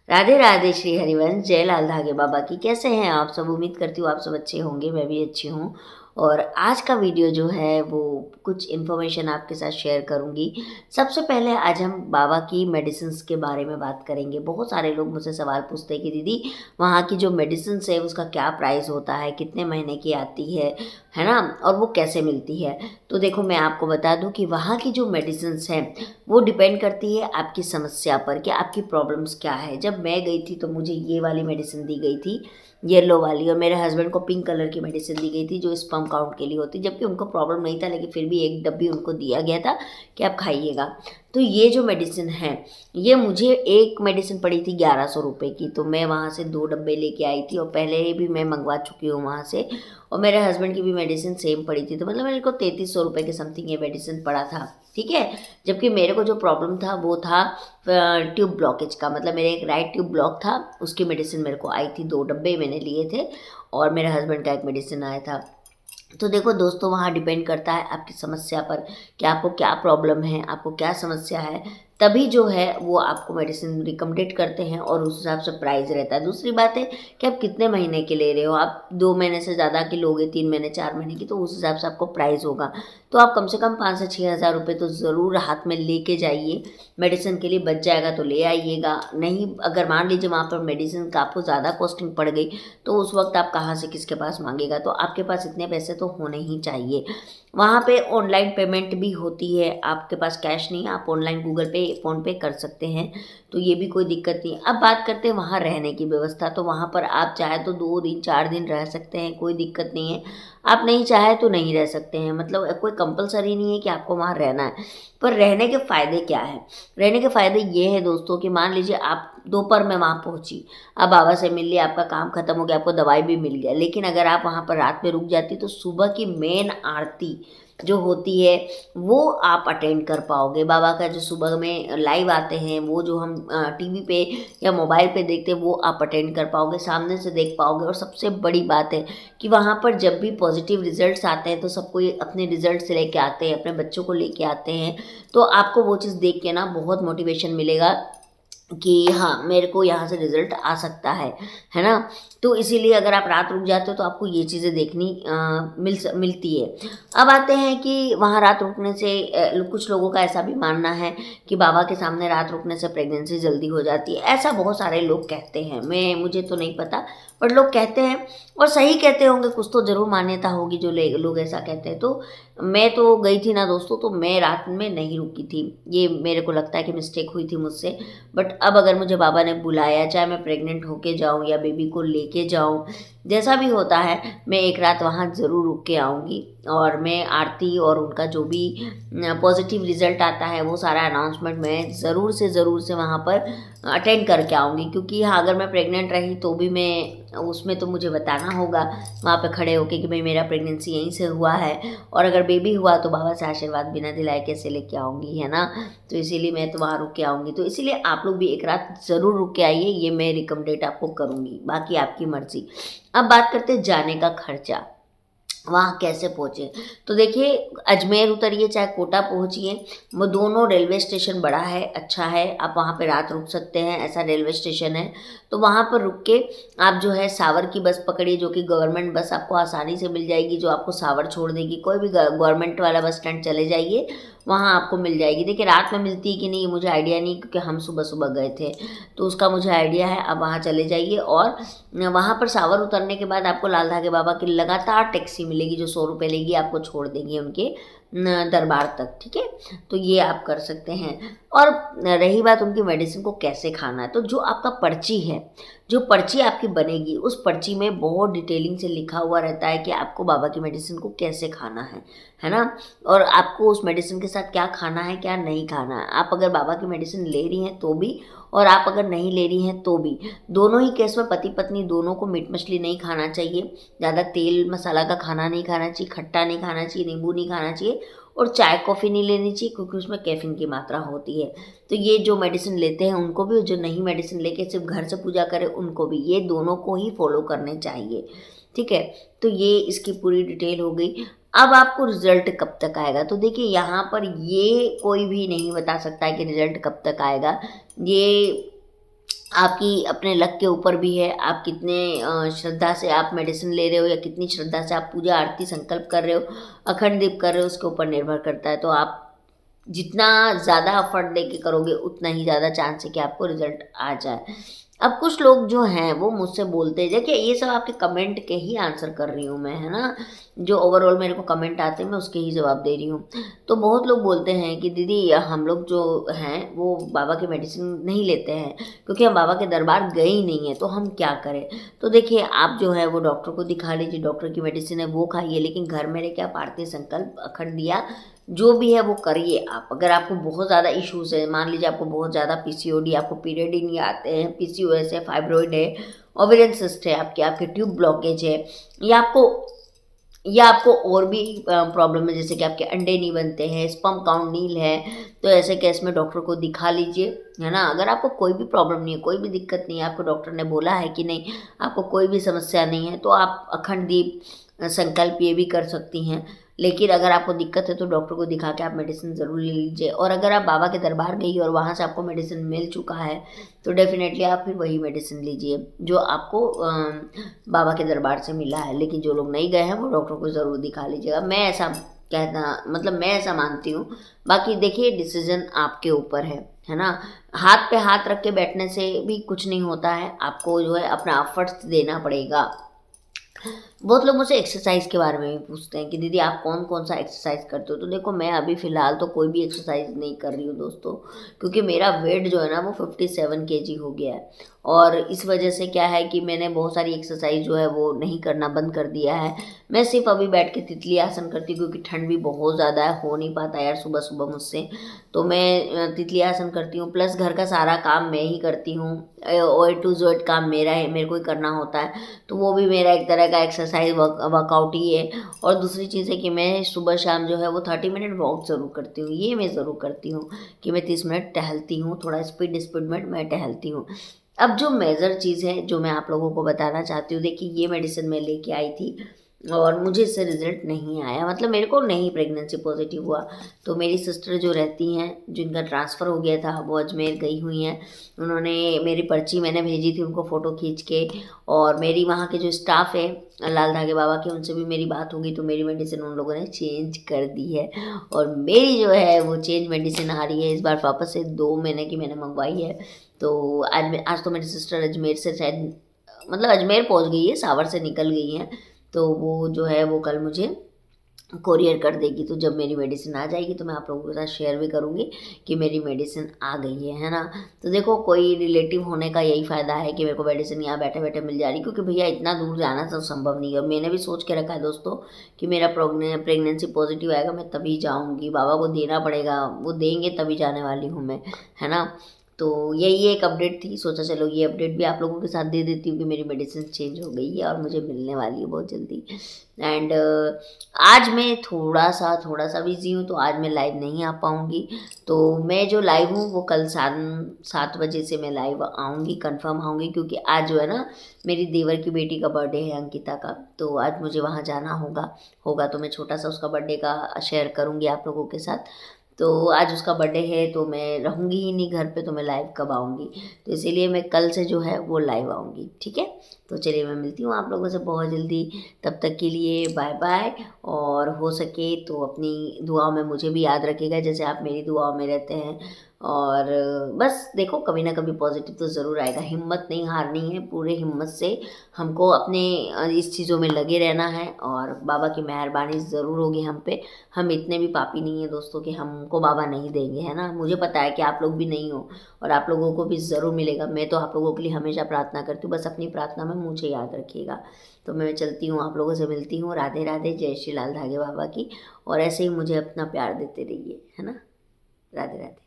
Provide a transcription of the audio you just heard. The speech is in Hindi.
राधे राधे श्री हरिवंश जय लाल धागे बाबा की। कैसे हैं आप सब? उम्मीद करती हूँ आप सब अच्छे होंगे, मैं भी अच्छी हूँ। और आज का वीडियो जो है वो कुछ इन्फॉर्मेशन आपके साथ शेयर करूँगी। सबसे पहले आज हम बाबा की मेडिसिन्स के बारे में बात करेंगे। बहुत सारे लोग मुझसे सवाल पूछते हैं कि दीदी वहाँ की जो मेडिसिन्स है उसका क्या प्राइस होता है, कितने महीने की आती है ना, और वो कैसे मिलती है। तो देखो मैं आपको बता दूँ कि वहाँ की जो मेडिसिन्स हैं वो डिपेंड करती है आपकी समस्या पर कि आपकी प्रॉब्लम्स क्या है। जब मैं गई थी तो मुझे ये वाली मेडिसिन दी गई थी, येलो वाली, और मेरे हस्बैंड को पिंक कलर की मेडिसिन दी गई थी जो स्पर्म काउंट के लिए होती, जबकि उनको प्रॉब्लम नहीं था, लेकिन फिर भी एक डब्बी उनको दिया गया था कि आप खाइएगा। तो ये जो मेडिसिन है, ये मुझे एक मेडिसिन पड़ी थी 1100 रुपये की, तो मैं वहाँ से 2 डब्बे लेके आई थी, और पहले भी मैं मंगवा चुकी हूँ वहाँ से। और मेरे हस्बैंड की भी मेडिसिन सेम पड़ी थी, तो मतलब मेरे को 3300 रुपये के समथिंग ये मेडिसिन पड़ा था, ठीक है। जबकि मेरे को जो प्रॉब्लम था वो था ट्यूब ब्लॉकेज का, मतलब मेरे एक राइट ट्यूब ब्लॉक था, उसकी मेडिसिन मेरे को आई थी। 2 डब्बे मैंने लिए थे और मेरे हस्बैंड का एक मेडिसिन आया था। तो देखो दोस्तों, वहाँ डिपेंड करता है आपकी समस्या पर कि आपको क्या प्रॉब्लम है, आपको क्या समस्या है, तभी जो है वो आपको मेडिसिन रिकमेंडेड करते हैं और उस हिसाब से प्राइस रहता है। दूसरी बात है कि आप कितने महीने के ले रहे हो, आप 2 महीने से ज़्यादा की लोगे, 3 महीने 4 महीने की, तो उस हिसाब से आपको प्राइस होगा। तो आप कम से कम 5 से 6 हज़ार रुपये तो ज़रूर हाथ में लेके जाइए, मेडिसिन के लिए। बच जाएगा तो ले आइएगा, नहीं अगर मान लीजिए वहाँ पर मेडिसिन का आपको ज़्यादा कॉस्टिंग पड़ गई तो उस वक्त आप कहाँ से किसके पास मांगेगा। तो आपके पास इतने पैसे तो होने ही चाहिए। वहाँ पे ऑनलाइन पेमेंट भी होती है, आपके पास कैश नहीं है, आप ऑनलाइन गूगल पे फ़ोन पे कर सकते हैं, तो ये भी कोई दिक्कत नहीं। अब बात करते हैं वहाँ रहने की व्यवस्था। तो वहाँ पर आप चाहे तो 2 दिन 4 दिन रह सकते हैं, कोई दिक्कत नहीं है। आप नहीं चाहे तो नहीं रह सकते हैं, मतलब कोई कंपलसरी नहीं है कि आपको वहाँ रहना है। पर रहने के फ़ायदे क्या है? रहने के फ़ायदे ये हैं दोस्तों कि मान लीजिए आप दोपहर में वहाँ पहुँची, आप बाबा से मिल लिया, आपका काम खत्म हो गया, आपको दवाई भी मिल गया, लेकिन अगर आप वहाँ पर रात में रुक जाती तो सुबह की मेन आरती जो होती है वो आप अटेंड कर पाओगे। बाबा का जो सुबह में लाइव आते हैं, वो जो हम टीवी पे या मोबाइल पे देखते हैं, वो आप अटेंड कर पाओगे, सामने से देख पाओगे। और सबसे बड़ी बात है कि वहाँ पर जब भी पॉजिटिव रिजल्ट्स आते हैं तो सब कोई अपने रिजल्ट्स लेके आते हैं, अपने बच्चों को लेके आते हैं, तो आपको वो चीज़ देख के ना बहुत मोटिवेशन मिलेगा कि हाँ मेरे को यहाँ से रिज़ल्ट आ सकता है ना। तो इसीलिए अगर आप रात रुक जाते हो तो आपको ये चीज़ें देखनी मिलती है। अब आते हैं कि वहाँ रात रुकने से कुछ लोगों का ऐसा भी मानना है कि बाबा के सामने रात रुकने से प्रेगनेंसी जल्दी हो जाती है। ऐसा बहुत सारे लोग कहते हैं, मुझे तो नहीं पता, पर लोग कहते हैं और सही कहते होंगे, कुछ तो ज़रूर मान्यता होगी जो लोग ऐसा कहते हैं। तो मैं तो गई थी ना दोस्तों, तो मैं रात में नहीं रुकी थी, ये मेरे को लगता है कि मिस्टेक हुई थी मुझसे। बट अब अगर मुझे बाबा ने बुलाया, चाहे मैं प्रेग्नेंट होके जाऊँ या बेबी को लेके जाऊँ, जैसा भी होता है, मैं एक रात वहाँ ज़रूर रुक के आऊँगी। और मैं आरती और उनका जो भी पॉजिटिव रिज़ल्ट आता है वो सारा अनाउंसमेंट मैं ज़रूर से वहाँ पर अटेंड करके आऊँगी। क्योंकि हाँ, अगर मैं प्रेग्नेंट रही तो भी मैं उसमें तो मुझे बताना होगा वहाँ पे खड़े होके कि भाई मेरा प्रेगनेंसी यहीं से हुआ है, और अगर बेबी हुआ तो बाबा से आशीर्वाद बिना दिलाए कैसे लेके आऊँगी, है ना। तो इसीलिए मैं तो वहाँ रुक के आऊँगी। तो इसीलिए आप लोग भी एक रात ज़रूर रुक के आइए, ये मैं रिकमेंडेड आपको करूँगी, बाकी आपकी मर्ज़ी। अब बात करते हैं जाने का खर्चा, वहाँ कैसे पहुँचे। तो देखिए, अजमेर उतरिए चाहे कोटा पहुँचिए, वो दोनों रेलवे स्टेशन बड़ा है, अच्छा है, आप वहाँ पे रात रुक सकते हैं, ऐसा रेलवे स्टेशन है। तो वहाँ पर रुक के आप जो है सावर की बस पकड़िए, जो कि गवर्नमेंट बस आपको आसानी से मिल जाएगी, जो आपको सावर छोड़ देगी। कोई भी गवर्नमेंट वाला बस स्टैंड चले जाइए, वहाँ आपको मिल जाएगी। देखिए रात में मिलती है कि नहीं मुझे आइडिया नहीं, क्योंकि हम सुबह सुबह गए थे, तो उसका मुझे आइडिया है। आप वहाँ चले जाइए, और वहाँ पर सावर उतरने के बाद आपको लाल धागे बाबा की लगातार टैक्सी मिलेगी जो 100 रुपये लेगी, आपको छोड़ देंगी उनके दरबार तक, ठीक है। तो ये आप कर सकते हैं। और रही बात उनकी मेडिसिन को कैसे खाना है, तो जो आपका पर्ची है, जो पर्ची आपकी बनेगी, उस पर्ची में बहुत डिटेलिंग से लिखा हुआ रहता है कि आपको बाबा की मेडिसिन को कैसे खाना है ना। और आपको उस मेडिसिन के साथ क्या खाना है, क्या नहीं खाना है। आप अगर बाबा की मेडिसिन ले रही हैं तो भी, और आप अगर नहीं ले रही हैं तो भी, दोनों ही केस में पति पत्नी दोनों को मीट मछली नहीं खाना चाहिए, ज़्यादा तेल मसाला का खाना नहीं खाना चाहिए, खट्टा नहीं खाना चाहिए, नींबू नहीं खाना चाहिए, और चाय कॉफ़ी नहीं लेनी चाहिए, क्योंकि उसमें कैफीन की मात्रा होती है। तो ये जो मेडिसिन लेते हैं उनको भी, जो नहीं मेडिसिन लेके सिर्फ घर से पूजा करें उनको भी, ये दोनों को ही फॉलो करने चाहिए, ठीक है। तो ये इसकी पूरी डिटेल हो गई। अब आपको रिज़ल्ट कब तक आएगा, तो देखिए यहाँ पर ये कोई भी नहीं बता सकता है कि रिज़ल्ट कब तक आएगा। ये आपकी अपने लक के ऊपर भी है, आप कितने श्रद्धा से आप मेडिसिन ले रहे हो या कितनी श्रद्धा से आप पूजा आरती संकल्प कर रहे हो, अखंड दीप कर रहे हो, उसके ऊपर निर्भर करता है। तो आप जितना ज़्यादा एफर्ट दे के करोगे उतना ही ज़्यादा चांस है कि आपको रिजल्ट आ जाए। अब कुछ लोग जो हैं वो मुझसे बोलते हैं, देखिए ये सब आपके कमेंट के ही आंसर कर रही हूँ मैं, है ना, जो ओवरऑल मेरे को कमेंट आते हैं मैं उसके ही जवाब दे रही हूँ। तो बहुत लोग बोलते हैं कि दीदी हम लोग जो हैं वो बाबा की मेडिसिन नहीं लेते हैं क्योंकि हम बाबा के दरबार गए ही नहीं हैं, तो हम क्या करें। तो देखिए आप जो है वो डॉक्टर को दिखा लीजिए, डॉक्टर की मेडिसिन है वो खाइए, लेकिन घर में रह के आप आरती संकल्प अखंड दिया जो भी है वो करिए आप। अगर आपको बहुत ज़्यादा इश्यूज़ है, मान लीजिए आपको बहुत ज़्यादा पीसीओडी, आपको पीरियड ही नहीं आते हैं, पीसीओएस है, फाइब्रॉइड है, ओवेरियन सिस्ट है, आपके ट्यूब ब्लॉकेज है, या आपको और भी प्रॉब्लम है, जैसे कि आपके अंडे नहीं बनते हैं, स्पर्म काउंट नील है, तो ऐसे केस में डॉक्टर को दिखा लीजिए, है ना। अगर आपको कोई भी प्रॉब्लम नहीं है, कोई भी दिक्कत नहीं है, आपको डॉक्टर ने बोला है कि नहीं आपको कोई भी समस्या नहीं है, तो आप अखंड दीप संकल्प ये भी कर सकती हैं। लेकिन अगर आपको दिक्कत है तो डॉक्टर को दिखा के आप मेडिसिन ज़रूर ले लीजिए। और अगर आप बाबा के दरबार गई और वहाँ से आपको मेडिसिन मिल चुका है तो डेफ़िनेटली आप फिर वही मेडिसिन लीजिए जो आपको बाबा के दरबार से मिला है। लेकिन जो लोग नहीं गए हैं वो डॉक्टर को ज़रूर दिखा लीजिएगा, मैं ऐसा कहना मतलब मैं ऐसा मानती हूँ। बाकी देखिए डिसीज़न आपके ऊपर है ना। हाथ पे हाथ रख के बैठने से भी कुछ नहीं होता है, आपको जो है अपना एफर्ट्स देना पड़ेगा। बहुत लोग मुझसे एक्सरसाइज के बारे में भी पूछते हैं कि दीदी आप कौन कौन सा एक्सरसाइज करते हो। तो देखो मैं अभी फ़िलहाल तो कोई भी एक्सरसाइज नहीं कर रही हूँ दोस्तों, क्योंकि मेरा वेट जो है ना वो 57 केजी हो गया है। और इस वजह से क्या है कि मैंने बहुत सारी एक्सरसाइज जो है वो नहीं करना बंद कर दिया है। मैं सिर्फ अभी बैठ के तितली आसन करती हूँ क्योंकि ठंड भी बहुत ज़्यादा है, हो नहीं पाता यार सुबह सुबह मुझसे। तो मैं तितली आसन करती हूँ, प्लस घर का सारा काम मैं ही करती हूँ। ए टू जेड काम मेरा है, मेरे को ही करना होता है, तो वो भी मेरा एक तरह का एक्सरसाइज वर्कआउट ही है। और दूसरी चीज़ है कि मैं सुबह शाम जो है वो 30 मिनट वॉक ज़रूर करती हूँ। ये मैं ज़रूर करती हूँ कि मैं 30 मिनट टहलती हूँ, थोड़ा स्पीड स्पीड में मैं टहलती हूँ। अब जो मेजर चीज़ है जो मैं आप लोगों को बताना चाहती हूँ, देखिए ये मेडिसिन मैं लेके आई थी और मुझे इससे रिज़ल्ट नहीं आया, मतलब मेरे को नहीं प्रेगनेंसी पॉजिटिव हुआ। तो मेरी सिस्टर जो रहती हैं, जिनका ट्रांसफ़र हो गया था, वो अजमेर गई हुई हैं। उन्होंने मेरी पर्ची मैंने भेजी थी उनको फ़ोटो खींच के, और मेरी वहाँ के जो स्टाफ है लाल धागे बाबा के, उनसे भी मेरी बात हो गई, तो मेरी मेडिसिन उन लोगों ने चेंज कर दी है और मेरी जो है वो चेंज मेडिसिन आ रही है इस बार वापस से। 2 महीने की मैंने मंगवाई है। तो आज तो मेरी सिस्टर अजमेर से शायद मतलब अजमेर पहुँच गई है, सावर से निकल गई हैं। तो वो जो है वो कल मुझे कोरियर कर देगी। तो जब मेरी मेडिसिन आ जाएगी तो मैं आप लोगों के साथ शेयर भी करूँगी कि मेरी मेडिसिन आ गई है ना। तो देखो कोई रिलेटिव होने का यही फ़ायदा है कि मेरे को मेडिसिन यहाँ बैठे बैठे मिल जा रही, क्योंकि भैया इतना दूर जाना तो संभव नहीं है। और मैंने भी सोच के रखा है दोस्तों कि मेरा प्रेगनेंसी पॉजिटिव आएगा मैं तभी जाऊँगी, बाबा को देना पड़ेगा, वो देंगे तभी जाने वाली हूँ मैं, है ना। तो यही एक अपडेट थी, सोचा चलो ये अपडेट भी आप लोगों के साथ दे देती हूँ कि मेरी मेडिसिन चेंज हो गई है और मुझे मिलने वाली है बहुत जल्दी। एंड आज मैं थोड़ा सा बिज़ी हूँ, तो आज मैं लाइव नहीं आ पाऊँगी। तो मैं जो लाइव हूँ वो कल 7 बजे से मैं लाइव आऊँगी, कंफर्म आऊँगी, क्योंकि आज जो है ना मेरी देवर की बेटी का बर्थडे है अंकिता का, तो आज मुझे वहाँ जाना होगा तो मैं छोटा सा उसका बर्थडे का शेयर करूँगी आप लोगों के साथ। तो आज उसका बर्थडे है तो मैं रहूँगी ही नहीं घर पे, तो मैं लाइव कब आऊँगी, तो इसीलिए मैं कल से जो है वो लाइव आऊँगी, ठीक है। तो चलिए मैं मिलती हूँ आप लोगों से बहुत जल्दी, तब तक के लिए बाय बाय। और हो सके तो अपनी दुआओं में मुझे भी याद रखिएगा जैसे आप मेरी दुआओं में रहते हैं। और बस देखो कभी ना कभी पॉजिटिव तो ज़रूर आएगा, हिम्मत नहीं हारनी है, पूरे हिम्मत से हमको अपने इस चीज़ों में लगे रहना है और बाबा की मेहरबानी ज़रूर होगी हम पे। हम इतने भी पापी नहीं है दोस्तों कि हमको बाबा नहीं देंगे, है ना। मुझे पता है कि आप लोग भी नहीं हो और आप लोगों को भी ज़रूर मिलेगा। मैं तो आप लोगों के लिए हमेशा प्रार्थना करती हूँ, बस अपनी प्रार्थना में मुझे याद रखिएगा। तो मैं चलती हूँ, आप लोगों से मिलती हूँ। राधे राधे, जय श्री लाल धागे बाबा की। और ऐसे ही मुझे अपना प्यार देते रहिए, है ना। राधे राधे।